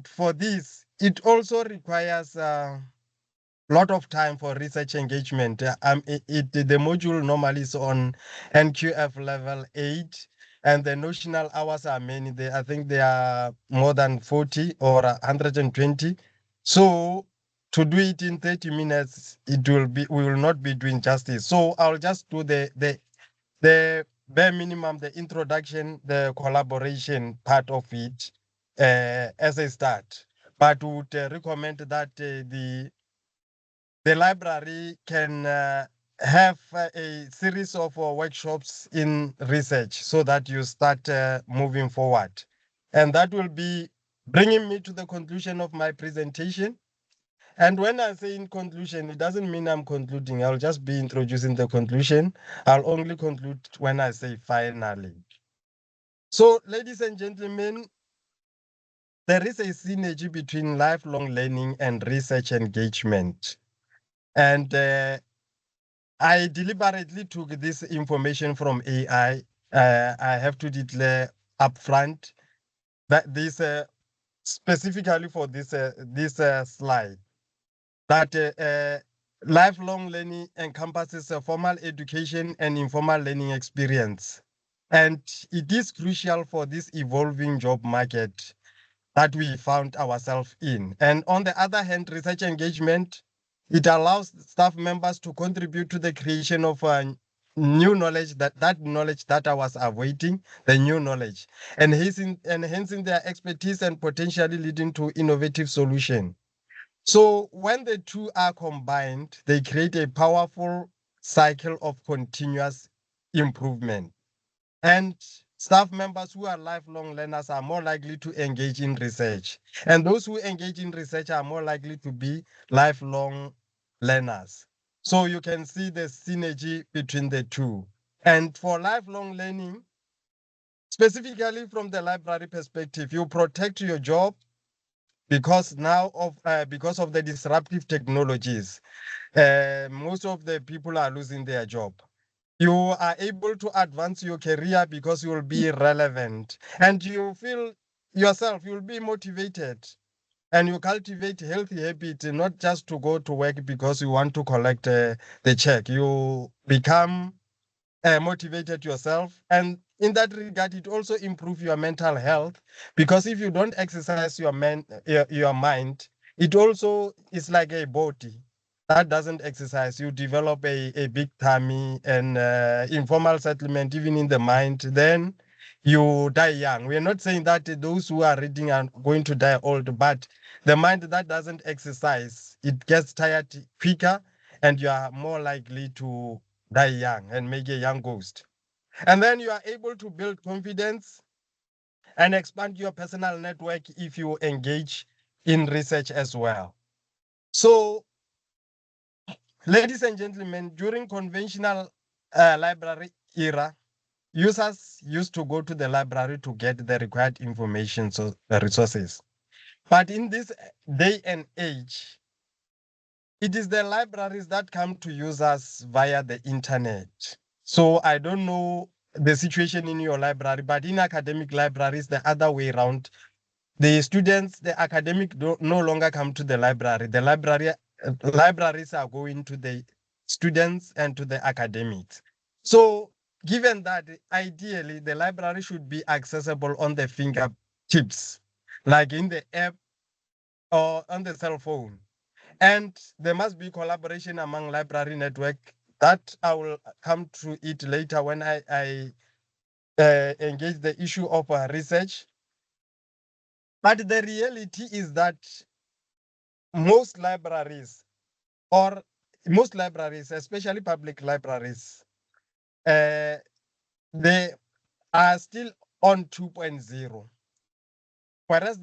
for this, it also requires a lot of time for research engagement. The module normally is on NQF level 8, and the notional hours are many. I think they are more than 40 or 120. So to do it in 30 minutes, we will not be doing justice. So I'll just do the bare minimum, the introduction, the collaboration part of it as a start. But would recommend that the library can have a series of workshops in research so that you start moving forward. And that will be bringing me to the conclusion of my presentation. And when I say in conclusion, it doesn't mean I'm concluding. I'll just be introducing the conclusion. I'll only conclude when I say finally. So, ladies and gentlemen, there is a synergy between lifelong learning and research engagement. And I deliberately took this information from AI. I have to declare upfront that this specifically for this slide, that lifelong learning encompasses a formal education and informal learning experience. And it is crucial for this evolving job market that we found ourselves in. And on the other hand, research engagement, it allows staff members to contribute to the creation of new knowledge, that knowledge that I was awaiting, the new knowledge, and enhancing their expertise and potentially leading to innovative solution. So when the two are combined, they create a powerful cycle of continuous improvement. And staff members who are lifelong learners are more likely to engage in research. And those who engage in research are more likely to be lifelong learners. So you can see the synergy between the two. And for lifelong learning, specifically from the library perspective, you protect your job because because of the disruptive technologies. Most of the people are losing their job. You are able to advance your career because you will be relevant and you feel yourself, you'll be motivated, and you cultivate healthy habits, not just to go to work because you want to collect the check. You become motivated yourself. And in that regard, it also improves your mental health, because if you don't exercise your mind, it also is like a body that doesn't exercise. You develop a big tummy and informal settlement, even in the mind, then you die young. We're not saying that those who are reading are going to die old, but the mind that doesn't exercise, it gets tired quicker, and you are more likely to die young and make a young ghost. And then you are able to build confidence and expand your personal network if you engage in research as well. So, ladies and gentlemen, during conventional library era, users used to go to the library to get the required information, so the resources. But in this day and age, it is the libraries that come to users via the internet. So I don't know the situation in your library, but in academic libraries, the other way around, the students, the academic no longer come to the library. The libraries are going to the students and to the academics. So given that, ideally, the library should be accessible on the fingertips, like in the app or on the cell phone. And there must be collaboration among library network. That I will come to it later when I engage the issue of research. But the reality is that most libraries, especially public libraries, they are still on 2.0. Whereas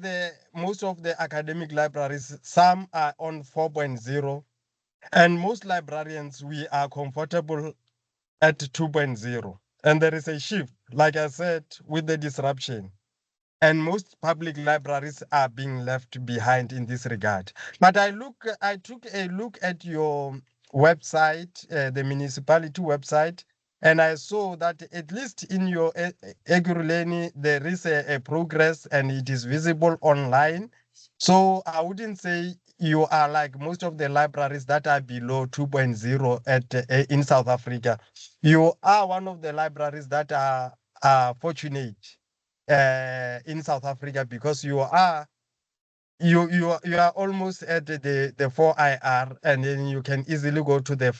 most of the academic libraries, some are on 4.0. And most librarians, we are comfortable at 2.0. And there is a shift, like I said, with the disruption. And most public libraries are being left behind in this regard. But I took a look at your website, the municipality website, and I saw that at least in your Ekurhuleni, there is a progress and it is visible online. So I wouldn't say you are like most of the libraries that are below 2.0 at in South Africa. You are one of the libraries that are fortunate in South Africa because you are almost at the 4 IR, and then you can easily go to the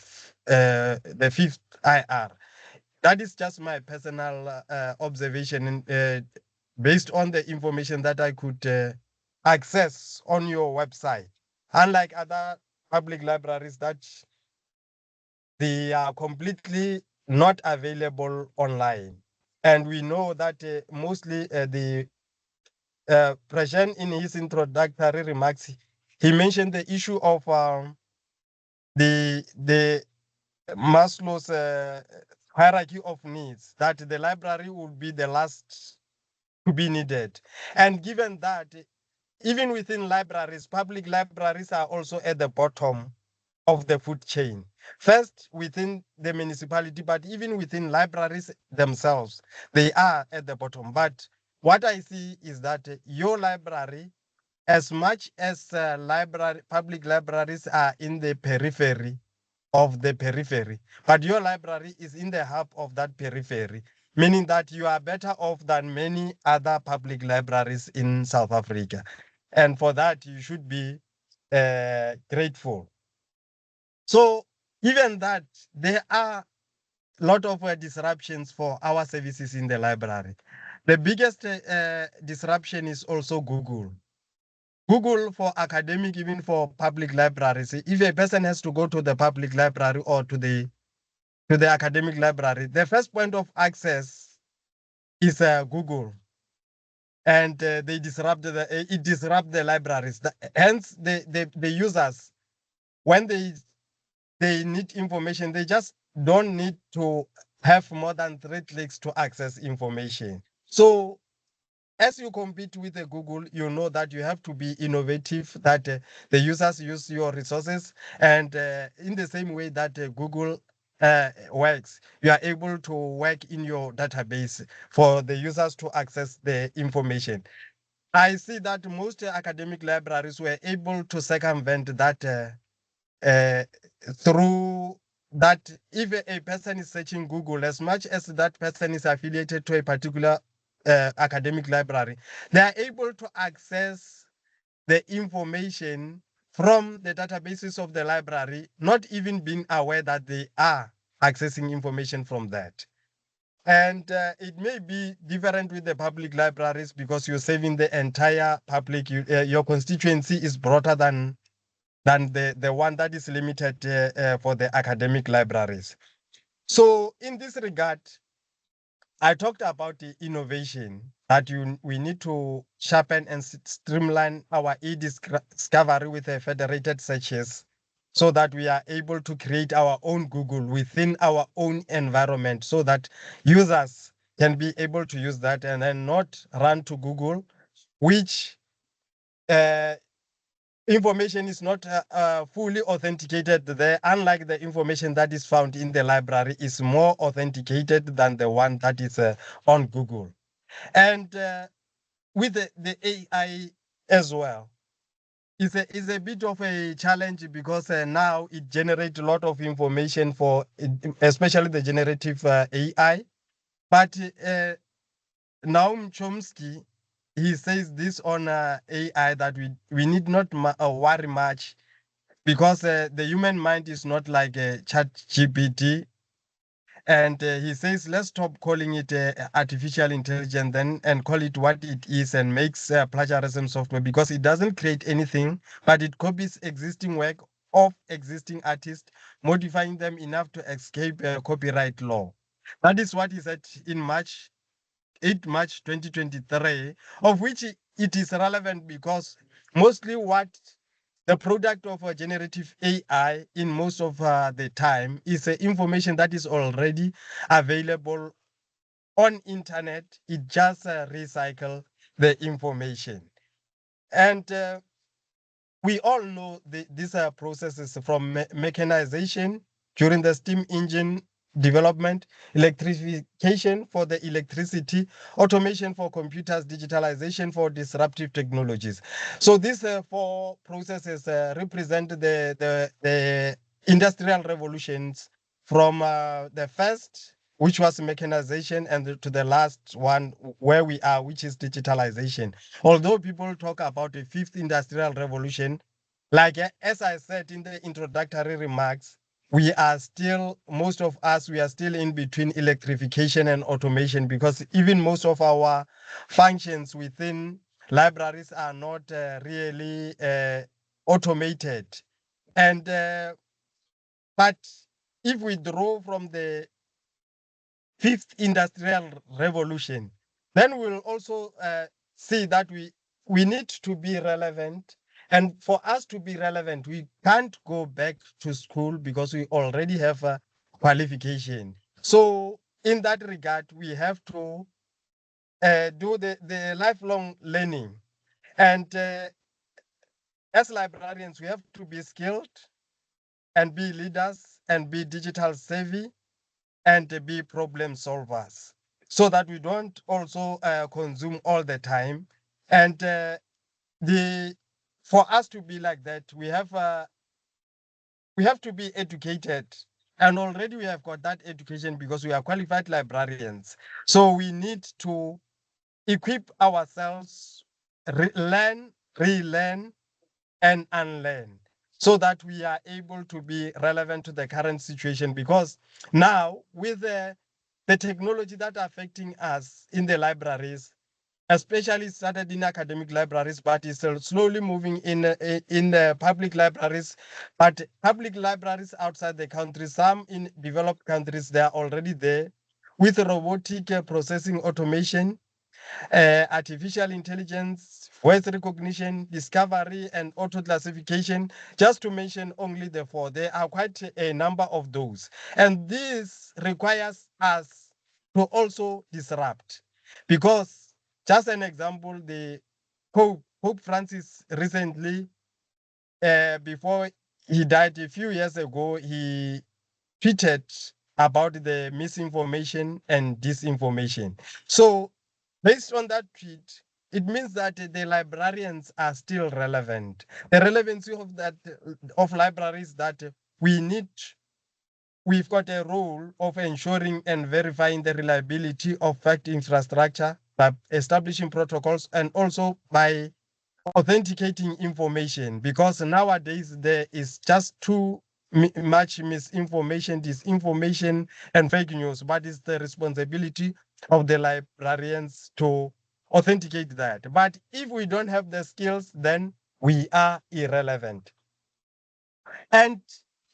fifth IR. That is just my personal observation, based on the information that I could access on your website. Unlike other public libraries that they are completely not available online. And we know that mostly the Prashan, in his introductory remarks, he mentioned the issue of the Maslow's hierarchy of needs, that the library would be the last to be needed. And given that, even within libraries, public libraries are also at the bottom of the food chain. First, within the municipality, but even within libraries themselves, they are at the bottom. But what I see is that your library, as much as public libraries are in the periphery of the periphery, but your library is in the hub of that periphery, meaning that you are better off than many other public libraries in South Africa. And for that, you should be grateful. So, given that, there are a lot of disruptions for our services in the library. The biggest disruption is also Google. Google for academic, even for public libraries. If a person has to go to the public library or to the academic library, the first point of access is Google, and it disrupt the libraries. Hence, the users, when they need information, they just don't need to have more than 3 clicks to access information. So as you compete with Google, you know that you have to be innovative, that the users use your resources. And in the same way that Google works, you are able to work in your database for the users to access the information. I see that most academic libraries were able to circumvent that uh, through that. If a person is searching Google, as much as that person is affiliated to a particular academic library, they are able to access the information from the databases of the library, not even being aware that they are accessing information from that. And it may be different with the public libraries because you're saving the entire public. Your constituency is broader than the one that is limited for the academic libraries. So in this regard, I talked about the innovation that we need to sharpen and streamline our e-discovery with a federated searches so that we are able to create our own Google within our own environment so that users can be able to use that and then not run to Google, which uh, information is not fully authenticated there, unlike the information that is found in the library is more authenticated than the one that is on Google. And with the AI as well, it's a bit of a challenge because now it generates a lot of information for, especially the generative AI. But Noam Chomsky, he says this on AI that we need not worry much because the human mind is not like a chat GPT. And he says, let's stop calling it artificial intelligence then and call it what it is and makes plagiarism software because it doesn't create anything, but it copies existing work of existing artists, modifying them enough to escape copyright law. That is what he said in March 8 March 2023, of which it is relevant because mostly what the product of a generative AI in most of the time is information that is already available on internet. It just recycle the information. And we all know these processes from mechanization during the steam engine development, electrification for the electricity, automation for computers, digitalization for disruptive technologies. So these four processes represent the industrial revolutions from the first, which was mechanization, and to the last one where we are, which is digitalization. Although people talk about a fifth industrial revolution, like as I said in the introductory remarks, we are still, most of us, we are still in between electrification and automation, because even most of our functions within libraries are not really automated. And but if we draw from the fifth industrial revolution, then we'll also see that we need to be relevant. And for us to be relevant, we can't go back to school because we already have a qualification. So in that regard, we have to do the lifelong learning. And as librarians, we have to be skilled and be leaders and be digital savvy and be problem solvers, so that we don't also consume all the time. And the for us to be like that, we have to be educated. And already we have got that education because we are qualified librarians. So we need to equip ourselves, learn, relearn, and unlearn, so that we are able to be relevant to the current situation. Because now, with the technology that are affecting us in the libraries, especially started in academic libraries, but is slowly moving in the public libraries. But public libraries outside the country, some in developed countries, they are already there with robotic processing automation, artificial intelligence, voice recognition, discovery, and auto classification, just to mention only the four. There are quite a number of those. And this requires us to also disrupt. Because, just an example, the Pope Francis recently, before he died a few years ago, he tweeted about the misinformation and disinformation. So based on that tweet, it means that the librarians are still relevant. The relevancy of that of libraries, that we've got a role of ensuring and verifying the reliability of fact infrastructure by establishing protocols, and also by authenticating information, because nowadays there is just too much misinformation, disinformation, and fake news. But it's the responsibility of the librarians to authenticate that. But if we don't have the skills, then we are irrelevant. And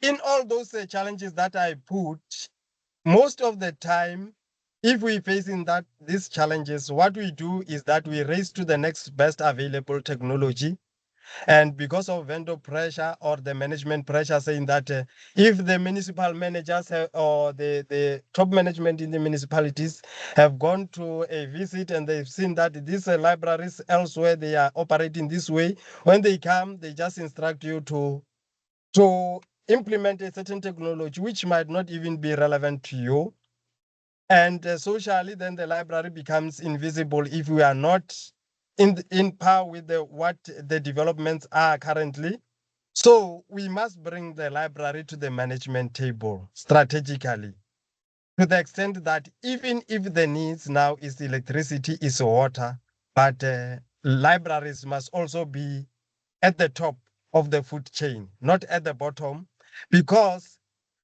in all those challenges that I put, most of the time, if we facing these challenges, what we do is that we race to the next best available technology. And because of vendor pressure or the management pressure, saying that if the municipal managers or the top management in the municipalities have gone to a visit and they've seen that these libraries elsewhere, they are operating this way, when they come, they just instruct you to implement a certain technology which might not even be relevant to you. And socially, then the library becomes invisible if we are not in par with what the developments are currently. So we must bring the library to the management table strategically, to the extent that even if the needs now is electricity, is water, but libraries must also be at the top of the food chain, not at the bottom, because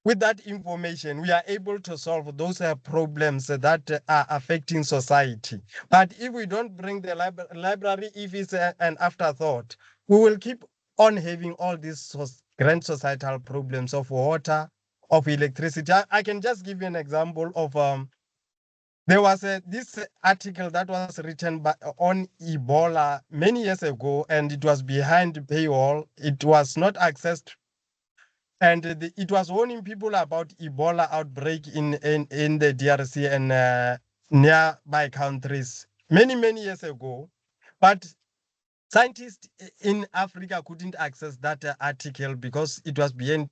with that information, we are able to solve those problems that are affecting society. But if we don't bring the library, if it's an afterthought, we will keep on having all these grand societal problems of water, of electricity. I can just give you an example of there was this article that was written on Ebola many years ago, and it was behind paywall. It was not accessed, and it was warning people about Ebola outbreak in the DRC and nearby countries many years ago. But Scientists in Africa couldn't access that article because it was behind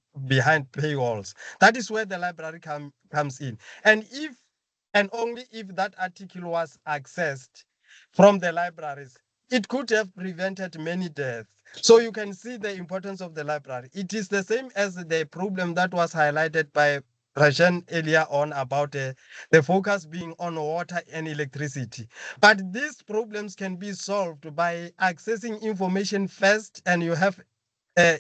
paywalls. That is where the library comes in. And if and only if that article was accessed from the libraries, it could have prevented many deaths. So you can see the importance of the library. It is the same as the problem that was highlighted by Rashan earlier on about the focus being on water and electricity. But these problems can be solved by accessing information first, and you have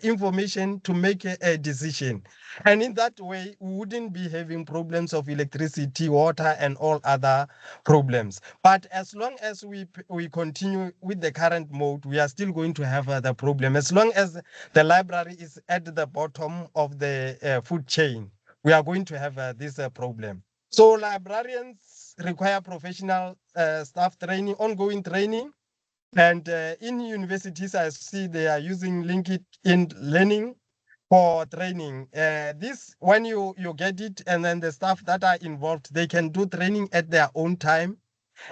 information to make a decision. And in that way, we wouldn't be having problems of electricity, water, and all other problems. But as long as we continue with the current mode, we are still going to have the problem. As long as the library is at the bottom of the food chain, we are going to have this problem. So librarians require professional staff training, ongoing training. And in universities, I see they are using LinkedIn Learning for training. This, when you get it, and then the staff that are involved, they can do training at their own time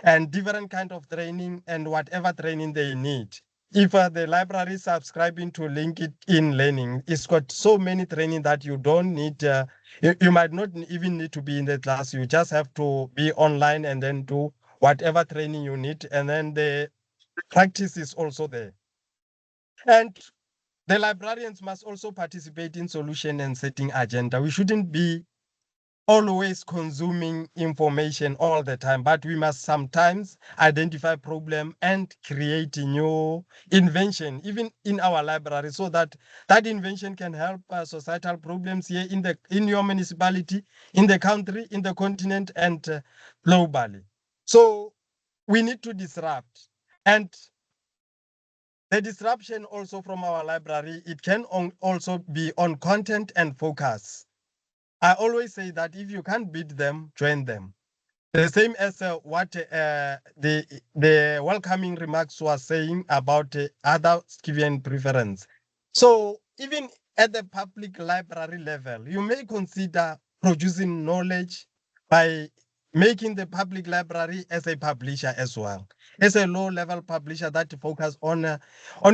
and different kind of training and whatever training they need. If the library is subscribing to LinkedIn Learning, it's got so many training that you don't need, you might not even need to be in the class. You just have to be online and then do whatever training you need. And then the practice is also there. And the librarians must also participate in solution and setting agenda. We shouldn't be always consuming information all the time, but we must sometimes identify problem and create a new invention, even in our library, so that that invention can help societal problems here in your municipality, in the country, in the continent, and globally. So we need to disrupt. And the disruption also from our library, it can also be on content and focus. I always say that if you can't beat them, join them. The same as what the welcoming remarks was saying about other given preference. So even at the public library level, you may consider producing knowledge by making the public library as a publisher as well, as a low-level publisher that focus on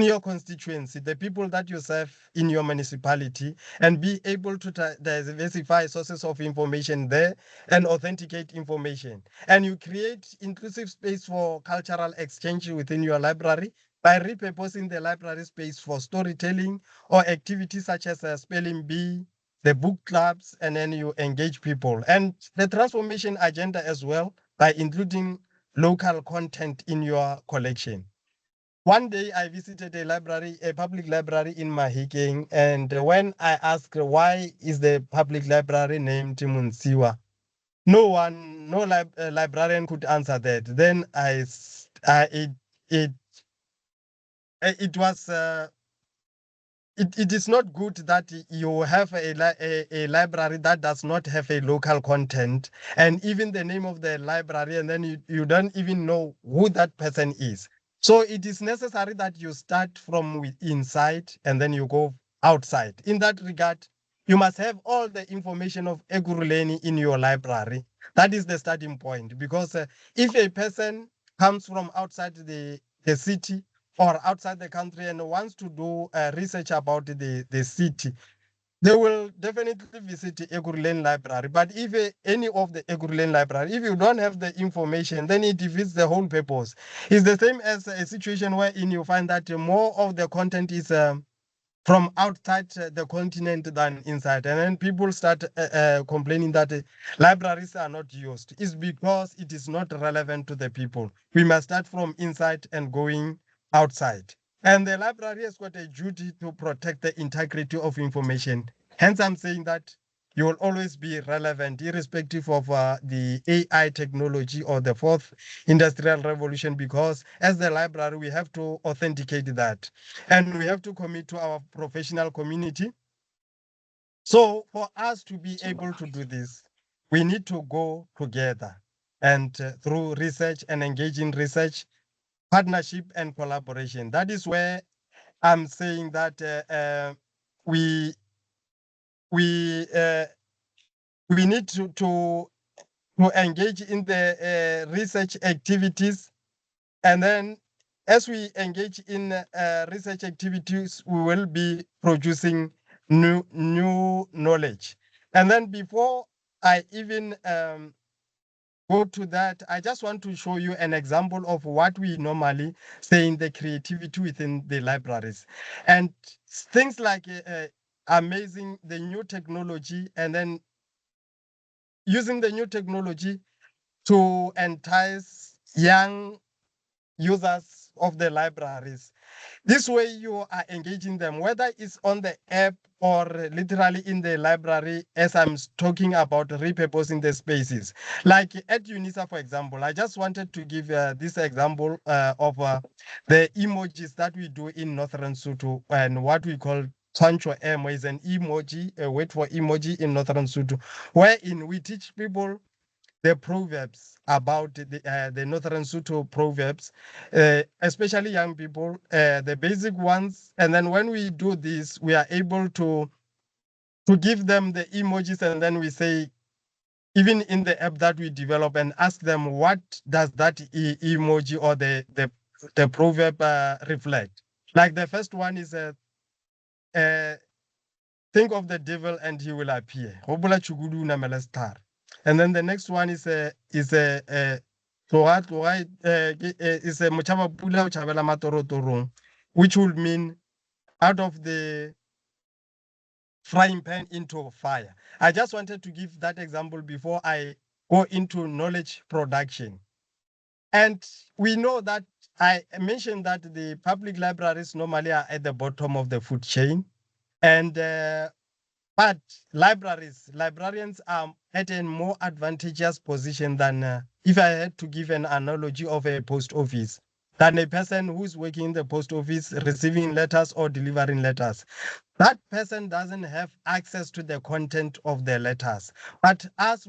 your constituency, the people that you serve in your municipality, and be able to diversify sources of information there and authenticate information. And you create inclusive space for cultural exchange within your library by repurposing the library space for storytelling or activities such as spelling bee, the book clubs, and then you engage people. And the transformation agenda as well by including local content in your collection. One day I visited a library, a public library in Mahikeng, and when I asked why is the public library named Munsiwa, no librarian could answer that. Then it it was it is not good that you have a library that does not have a local content, and even the name of the library, and then you don't even know who that person is. So it is necessary that you start from inside and then you go outside. In that regard, you must have all the information of Eguruleni in your library. That is the starting point, because if a person comes from outside the city or outside the country and wants to do research about the city, they will definitely visit the Eguruleni library. But if any of the Eguruleni library, if you don't have the information, then it defeats the whole purpose. It's the same as a situation wherein you find that more of the content is from outside the continent than inside. And then people start complaining that libraries are not used. It's because it is not relevant to the people. We must start from inside and going outside. And the library has got a duty to protect the integrity of information. Hence, I'm saying that you will always be relevant, irrespective of the AI technology or the fourth industrial revolution, because as the library, we have to authenticate that. And we have to commit to our professional community. So for us to be able to do this, we need to go together and through research and engage in research, partnership and collaboration. That is where I'm saying that we we uh, we need to engage in the research activities, and then as we engage in research activities, we will be producing new knowledge. And then before I even go to that, I just want to show you an example of what we normally say in the creativity within the libraries. And things like amazing the new technology, and then using the new technology to entice young users of the libraries. This way you are engaging them, whether it's on the app or literally in the library, as I'm talking about repurposing the spaces. Like at UNISA, for example, I just wanted to give this example of the emojis that we do in Northern Sotho, and what we call Twancho M is an emoji, a word for emoji in Northern Sotho, wherein we teach people the proverbs about the Northern Sotho proverbs, especially young people, the basic ones. And then when we do this, we are able to give them the emojis, and then we say, even in the app that we develop, and ask them what does that emoji or the proverb reflect. Like the first one is think of the devil and he will appear. And then the next one is a mochaba pula o chabela matorotorong, which would mean out of the frying pan into fire. I just wanted to give that example before I go into knowledge production. And we know that I mentioned that the public libraries normally are at the bottom of the food chain. And but librarians are at a more advantageous position than, if I had to give an analogy of a post office, than a person who's working in the post office, receiving letters or delivering letters. That person doesn't have access to the content of the letters. But as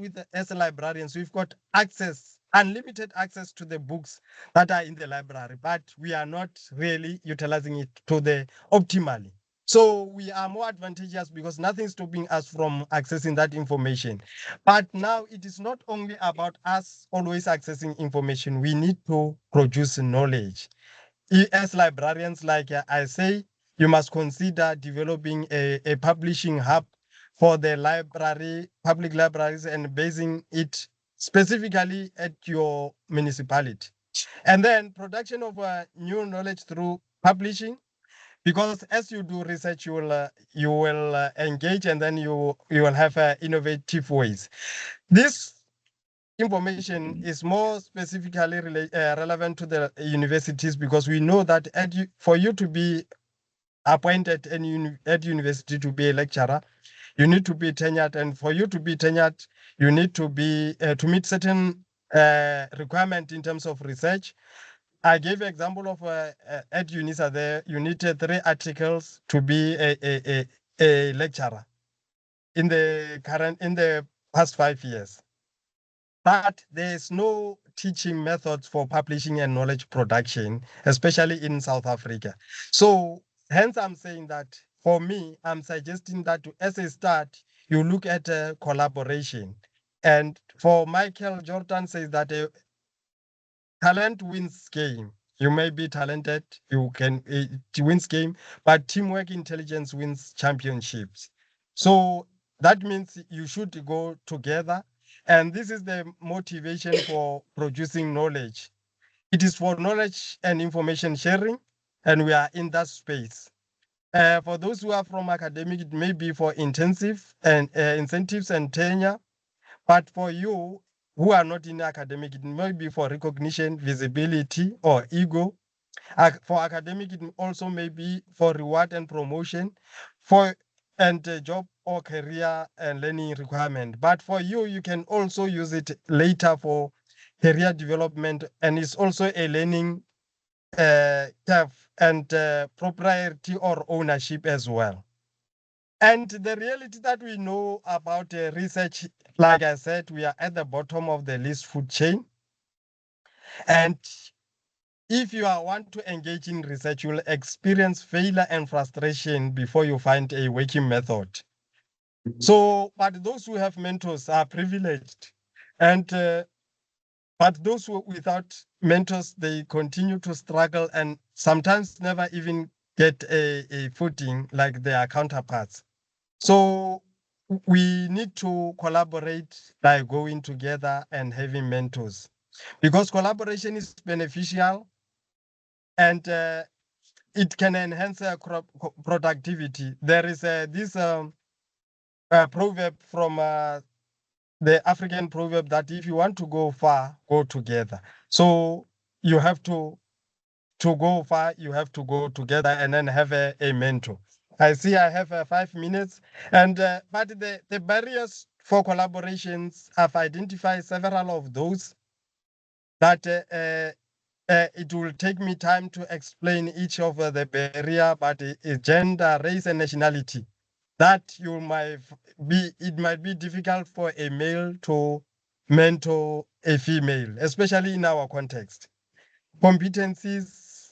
librarians, we've got access, unlimited access to the books that are in the library, but we are not really utilizing it to the optimally. So we are more advantageous because nothing's stopping us from accessing that information. But now it is not only about us always accessing information, we need to produce knowledge. As librarians, like I say, you must consider developing a publishing hub for the public libraries, and basing it specifically at your municipality. And then production of new knowledge through publishing, because as you do research, you will engage, and then you will have innovative ways. This information is more specifically relevant to the universities, because we know that for you to be appointed at university to be a lecturer, you need to be tenured, and for you to be tenured, you need to be to meet certain requirement in terms of research. I gave example of at UNISA there, you needed 3 articles to be a lecturer in the past 5 years. But there's no teaching methods for publishing and knowledge production, especially in South Africa. So hence I'm saying that for me, I'm suggesting that as a start, you look at collaboration. And for Michael Jordan says that talent wins game. You may be talented, you can wins game, but teamwork intelligence wins championships. So that means you should go together. And this is the motivation for producing knowledge. It is for knowledge and information sharing, and we are in that space. For those who are from academic, it may be for intensive and incentives and tenure. But for you who are not in academic, it may be for recognition, visibility, or ego. For academic, it also may be for reward and promotion, and job or career and learning requirement. But for you, you can also use it later for career development, and it's also a learning curve and propriety or ownership as well. And the reality that we know about research, like I said, we are at the bottom of the least food chain. And if you want to engage in research, you'll experience failure and frustration before you find a working method. So, but those who have mentors are privileged. And but those who without mentors, they continue to struggle and sometimes never even get a footing like their counterparts. So we need to collaborate by going together and having mentors because collaboration is beneficial and it can enhance productivity. There is this proverb from the African proverb that if you want to go far, go together. So you have to go far, you have to go together and then have a mentor. I see I have 5 minutes, and but the barriers for collaborations, I've identified several of those that it will take me time to explain each of the barrier, but gender, race, and nationality. That it might be difficult for a male to mentor a female, especially in our context. Competencies,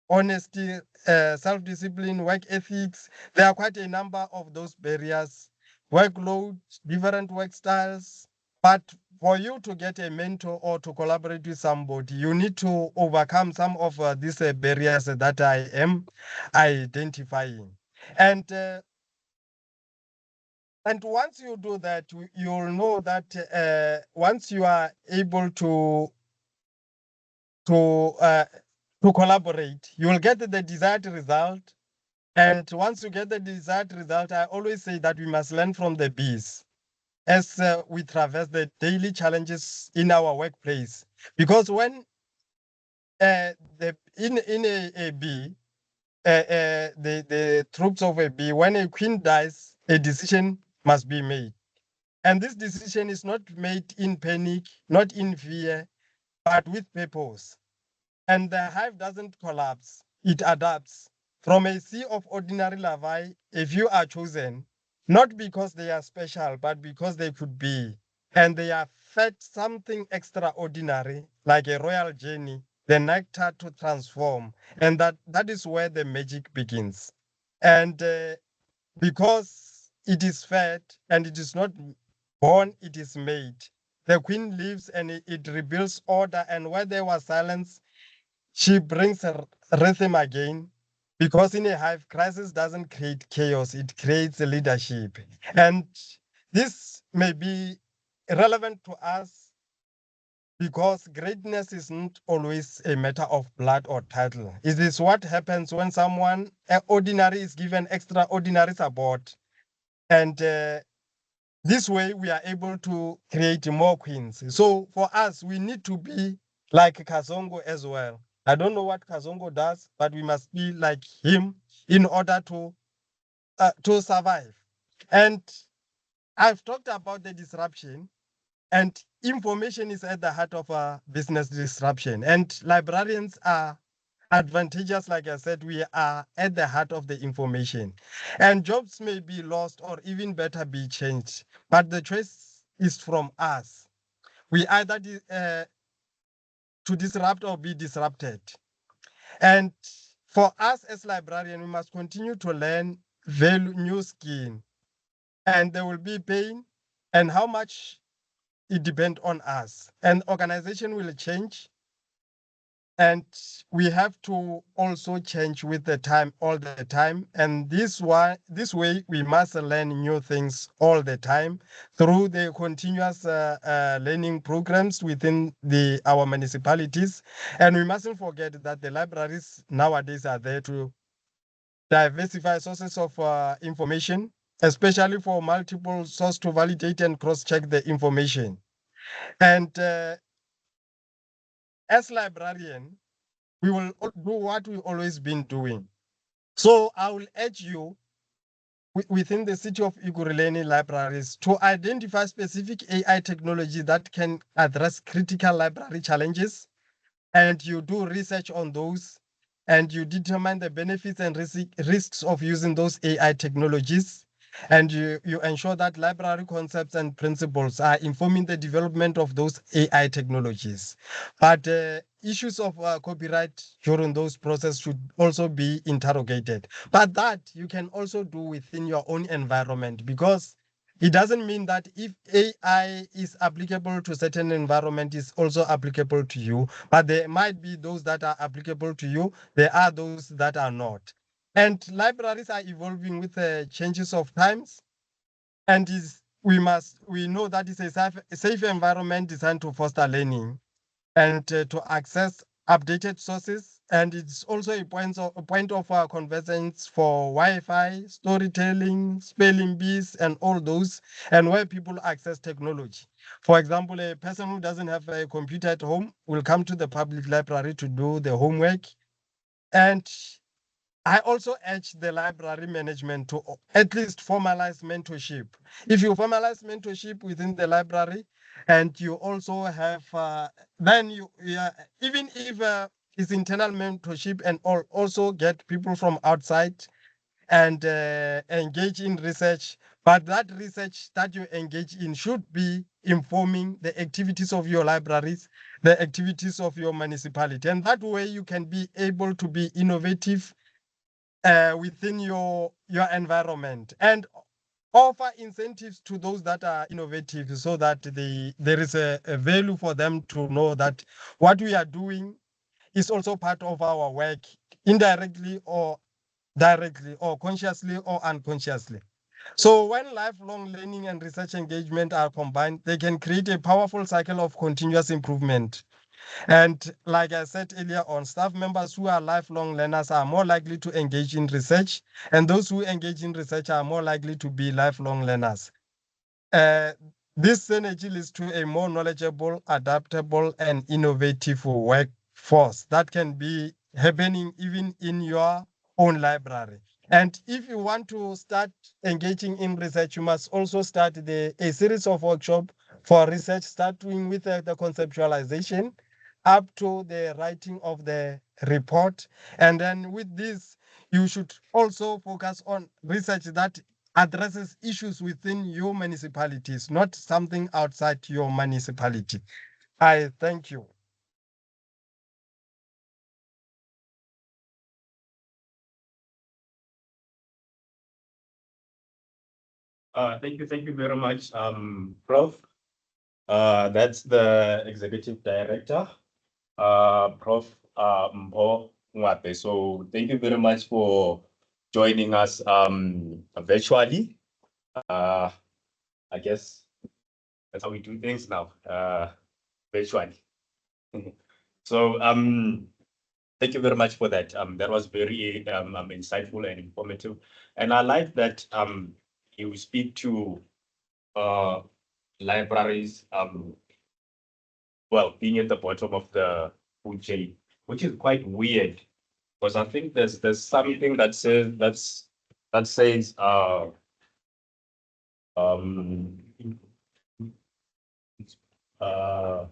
honesty, self-discipline, work ethics. There are quite a number of those barriers. Workload, different work styles. But for you to get a mentor or to collaborate with somebody, you need to overcome some of these barriers that I am identifying. And once you do that, you'll know that once you are able to uh, to collaborate, you will get the desired result. And once you get the desired result, I always say that we must learn from the bees as we traverse the daily challenges in our workplace. Because when in a bee, the troops of a bee, when a queen dies, a decision must be made. And this decision is not made in panic, not in fear, but with purpose. And the hive doesn't collapse, it adapts. From a sea of ordinary larvae, a few are chosen, not because they are special, but because they could be. And they are fed something extraordinary, like a royal journey, the nectar to transform. And that is where the magic begins. And because it is fed and it is not born, it is made. The queen lives and it rebuilds order. And where there was silence, she brings a rhythm again. Because in a hive, crisis doesn't create chaos, it creates a leadership. And this may be relevant to us because greatness is not always a matter of blood or title. It is what happens when someone ordinary is given extraordinary support. And this way, we are able to create more queens. So for us, we need to be like Kazongo as well. I don't know what Kazongo does, but we must be like him in order to survive. And I've talked about the disruption, and information is at the heart of a business disruption. And librarians are advantageous, like I said, we are at the heart of the information. And jobs may be lost or even better be changed, but the choice is from us. We either to disrupt or be disrupted. And for us as librarians, we must continue to learn value new skill. And there will be pain and how much it depends on us. And organization will change. And we have to also change with the time all the time. And this way, we must learn new things all the time through the continuous learning programs within our municipalities. And we mustn't forget that the libraries nowadays are there to diversify sources of information, especially for multiple sources to validate and cross-check the information. And as librarian, we will do what we've always been doing. So I will urge you within the city of Iguruleni libraries to identify specific AI technology that can address critical library challenges, and you do research on those, and you determine the benefits and risks of using those AI technologies, and you ensure that library concepts and principles are informing the development of those AI technologies. But issues of copyright during those processes should also be interrogated. But that you can also do within your own environment, because It doesn't mean that if AI is applicable to certain environment, it's also applicable to you, but there might be those that are applicable to you. There are those that are not. And libraries are evolving with the changes of times, and we know that it's a safe environment designed to foster learning and to access updated sources. And it's also a point of convergence for Wi-Fi, storytelling, spelling bees, and all those, and where people access technology. For example, a person who doesn't have a computer at home will come to the public library to do the homework. And I also urge the library management to at least formalize mentorship. If you formalize mentorship within the library, and you also have, then even if it's internal mentorship, and also get people from outside and engage in research. But that research that you engage in should be informing the activities of your libraries, the activities of your municipality. And that way you can be able to be innovative within your environment, and offer incentives to those that are innovative, so that there is a value for them to know that what we are doing is also part of our work, indirectly or directly, or consciously or unconsciously. So when lifelong learning and research engagement are combined, they can create a powerful cycle of continuous improvement. And like I said earlier on, staff members who are lifelong learners are more likely to engage in research, and those who engage in research are more likely to be lifelong learners. This synergy leads to a more knowledgeable, adaptable, and innovative workforce that can be happening even in your own library. And if you want to start engaging in research, you must also start a series of workshops for research, starting with the conceptualization up to the writing of the report. And then with this, you should also focus on research that addresses issues within your municipalities, not something outside your municipality. I thank you. Thank you very much, Prof. That's the Executive Director, Prof. Mpho Ngoepe. So thank you very much for joining us virtually. I guess that's how we do things now, virtually. So thank you very much for that. That was very insightful and informative. And I like that you speak to libraries, well, being at the bottom of the food chain, which is quite weird, because I think there's something that says um uh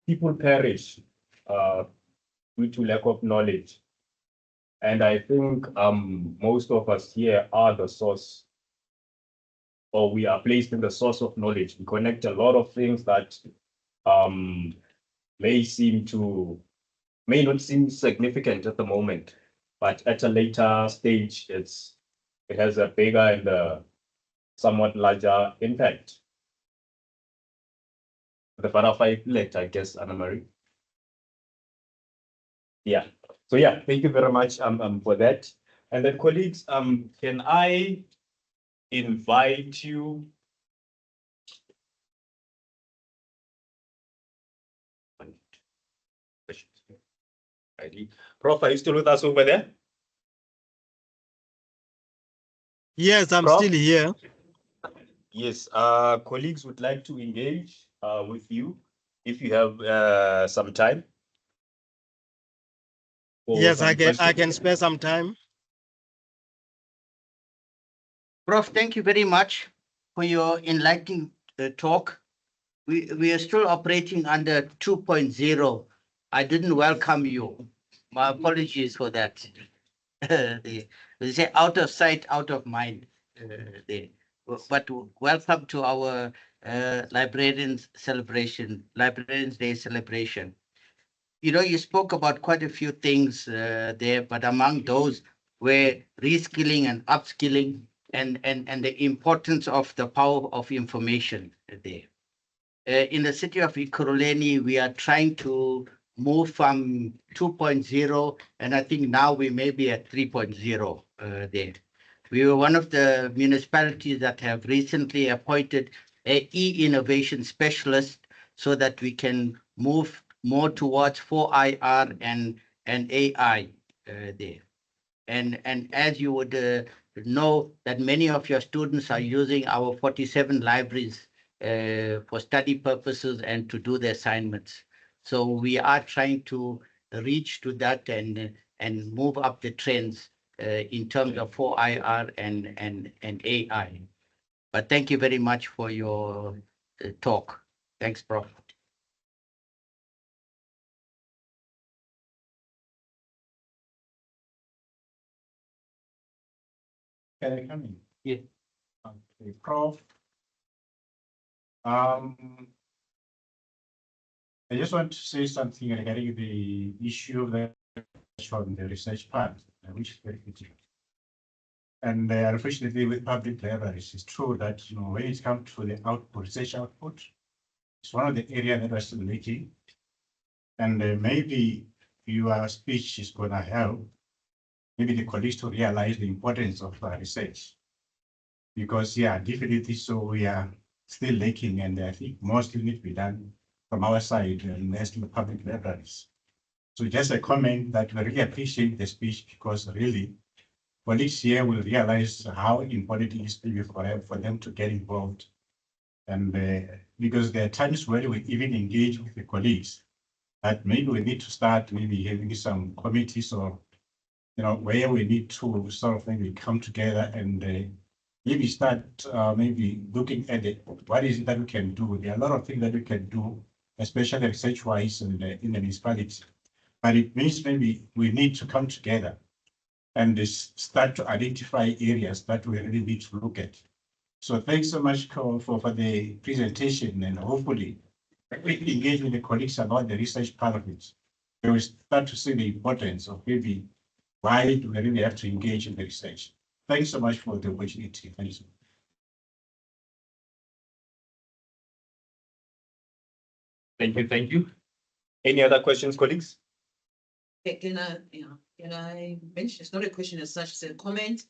people perish due to lack of knowledge. And I think most of us here are the source, or we are placed in the source of knowledge. We connect a lot of things that um, may not seem significant at the moment, but at a later stage, it has a bigger and a somewhat larger impact. The butterfly effect, I guess, Anna Marie. Yeah. So yeah, thank you very much for that. And then colleagues, can I invite you? Prof, are you still with us over there? Yes, I'm Prof? still here. Yes, colleagues would like to engage with you if you have some time. Yes, I can spare some time. Prof, thank you very much for your enlightening talk. We are still operating under 2.0. I didn't welcome you. My apologies for that. they say out of sight, out of mind. But welcome to our Librarians Day celebration. You know, you spoke about quite a few things there, but among those were reskilling and upskilling. and the importance of the power of information there. In the city of Ekurhuleni, we are trying to move from 2.0, and I think now we may be at 3.0 there. We were one of the municipalities that have recently appointed a e-innovation specialist so that we can move more towards 4IR and AI there. And as you would know that many of your students are using our 47 libraries for study purposes and to do their assignments. So we are trying to reach to that and move up the trends in terms of 4IR and AI. But thank you very much for your talk. Thanks, Prof. Can I come in? Yeah. Okay, Prof. I just want to say something regarding the issue that on the research part, which is very critical. And unfortunately, with public libraries, it's true that when it comes to the output, research output, it's one of the areas that we're still making. And maybe your speech is going to help maybe the colleagues to realize the importance of research. Because, yeah, definitely, so we are still lacking, and I think most need to be done from our side and as to the public libraries. So just a comment that we really appreciate the speech, because really colleagues here will realize how important it is for them to get involved. And because there are times where we even engage with the colleagues that maybe we need to start maybe having some committees or, where we need to sort of maybe come together and maybe start maybe looking at it. What is it that we can do? There are a lot of things that we can do, especially research-wise in the municipality. But it means maybe we need to come together and start to identify areas that we really need to look at. So thanks so much for the presentation, and hopefully we engage with the colleagues about the research part of it. We will start to see the importance of maybe why do we really have to engage in the research. Thanks so much for the opportunity. Thank you. Thank you. Any other questions, colleagues? Can I mention, it's not a question as such, it's a comment.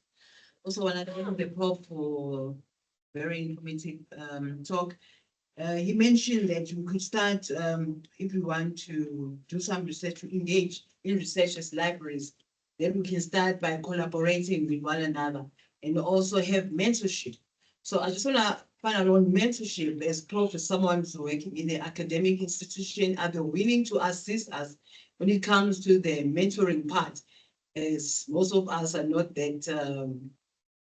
Also, when I thank the Prof for very informative talk. He mentioned that you could start, if you want to do some research, to engage in research as libraries, then we can start by collaborating with one another and also have mentorship. So I just want to find out on mentorship as Prof, as someone who's working in the academic institution, are they willing to assist us when it comes to the mentoring part, as most of us are not that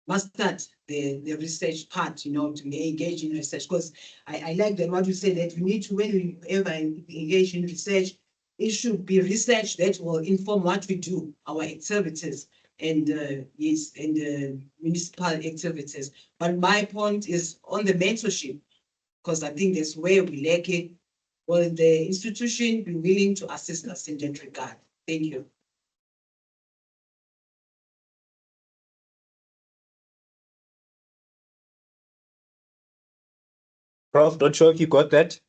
mastered the research part, to engage in research. Because I like that what you say, that we need to, when we ever engage in research, it should be research that will inform what we do, our activities, and yes, and municipal activities. But my point is on the mentorship, because I think that's where we lack it. Will the institution be willing to assist us in that regard? Thank you. Prof, not sure if you got that.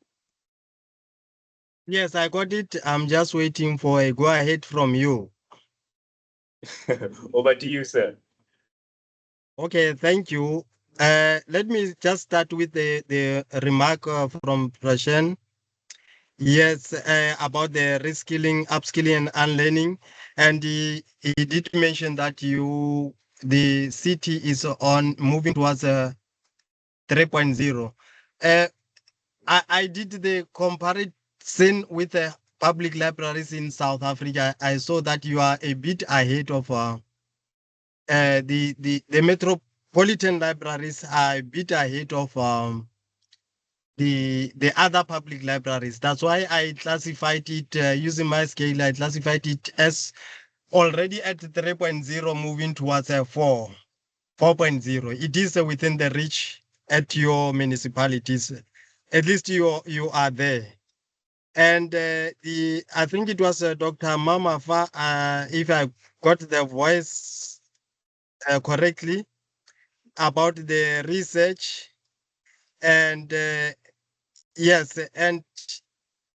Yes, I got it. I'm just waiting for a go ahead from you. Over to you, sir. Okay, thank you. Let me just start with the remark from Prashen. Yes, about the reskilling, upskilling, and unlearning. And he did mention that the city is on moving towards 3.0. I did the comparison with the public libraries in South Africa. I saw that you are a bit ahead of the metropolitan libraries are a bit ahead of the other public libraries. That's why I classified it using my scale. I classified it as already at 3.0, moving towards 4.0. It is within the reach at your municipalities. At least you are there. And I think it was Dr. Mamafa, if I got the voice correctly, about the research, and yes, and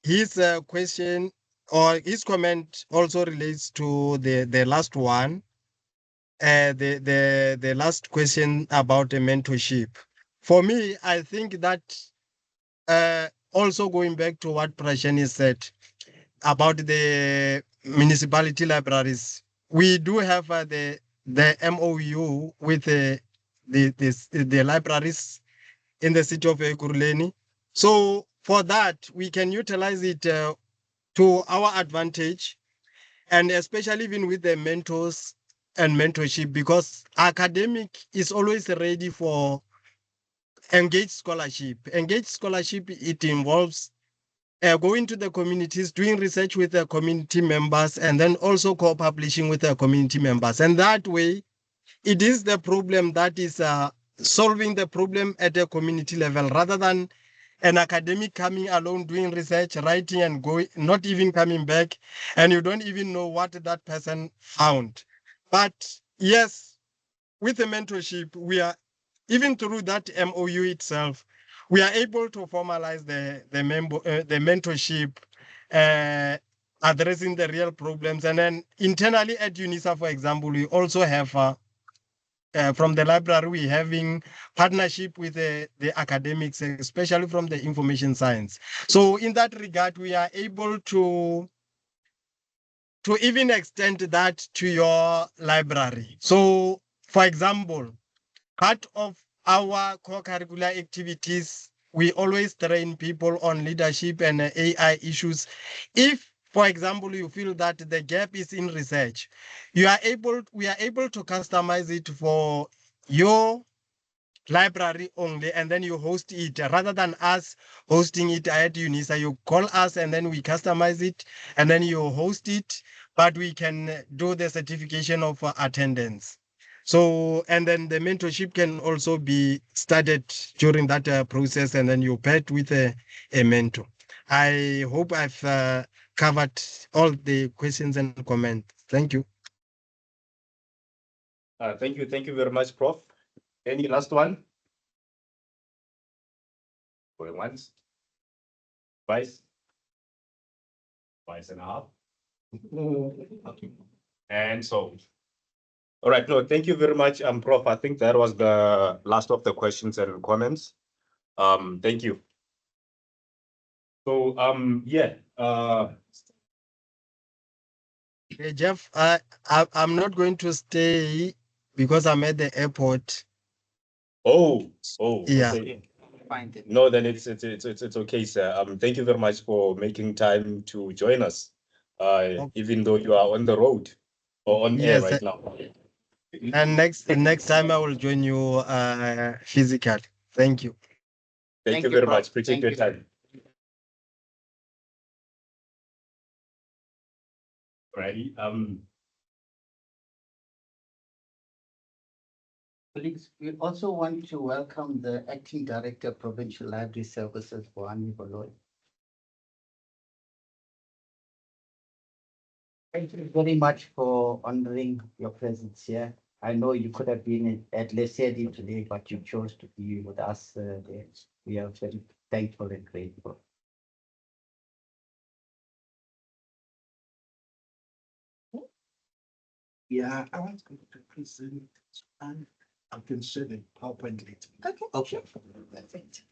his question or his comment also relates to the last one, the last question about the mentorship. For me, I think that also going back to what Prashani said about the municipality libraries, we do have the MOU with the libraries in the city of Ekurhuleni. So for that, we can utilize it to our advantage, and especially even with the mentors and mentorship, because academic is always ready for engaged scholarship. Engaged scholarship, it involves going to the communities, doing research with the community members, and then also co-publishing with the community members. And that way, it is the problem that is solving the problem at a community level rather than an academic coming alone doing research, writing and going, not even coming back, and you don't even know what that person found. But yes, with the mentorship, we are, even through that MOU itself, we are able to formalize the mentorship, addressing the real problems. And then internally at UNISA, for example, we also have from the library, we having partnership with the academics, especially from the information science. So in that regard, we are able to even extend that to your library. So for example, part of our core curricular activities, we always train people on leadership and AI issues. If, for example, you feel that the gap is in research, we are able to customize it for your library only, and then you host it rather than us hosting it at UNISA. You call us and then we customize it and then you host it, but we can do the certification of attendance. So, and then the mentorship can also be started during that process, and then you paired with a mentor. I hope I've covered all the questions and comments. Thank you. Thank you very much, Prof. Any last one? Going once, twice, twice and a half. And so, all right, no, thank you very much, Prof. I think that was the last of the questions and comments. Thank you. So, yeah, Hey, Jeff, I'm not going to stay because I'm at the airport. oh, Yeah. okay. Find it. No, then it's okay, sir. Thank you very much for making time to join us, Okay. even though you are on the road or on air Yes, right now. and next time I will join you physically. Thank you. Thank you you, very Prof. much. Appreciate Thank your you. time. Righty. Colleagues, we also want to welcome the Acting Director, Provincial Library Services, Mpho. Thank you very much for honoring your presence here. I know you could have been at Lesedi today, but you chose to be with us there. We are very thankful and grateful. Yeah, I was going to present and I can share the PowerPoint later. Okay. That's it.